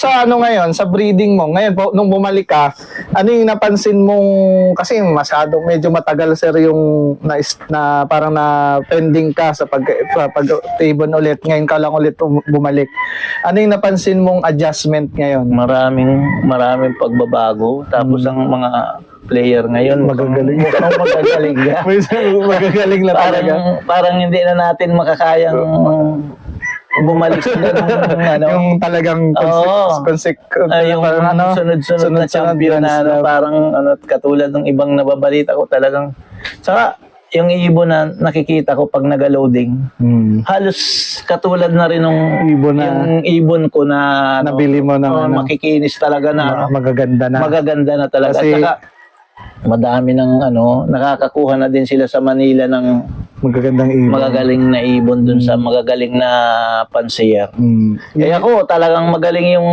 sa ano ngayon, sa breeding mo, ngayon po, nung bumalik ka, ano yung napansin mong, kasi masyado, medyo matagal sir yung na parang na pending ka sa pag-tibon ulit, ngayon ka lang ulit bumalik. Ano yung napansin mong adjustment ngayon? Maraming pagbabago. Tapos ang mga player ngayon, Magagaling. magagaling na. Magagaling na talaga. Parang hindi na natin makakayang bumalik sila ng ano. Yung talagang Yung sunod-sunod na champion na ano, parang ano, katulad ng ibang nababalita ko talagang. Saka yung ibon na nakikita ko pag naga-loading, halos katulad na rin ng yung ibon ko na ano, nabili mo ng makikinis talaga na magaganda na talaga. kasi saka madami ng ano, nakakakuha na din sila sa Manila ng magagandang ibon, magagaling na ibon dun sa magagaling na pansiyer. Kaya ako talagang magaling yung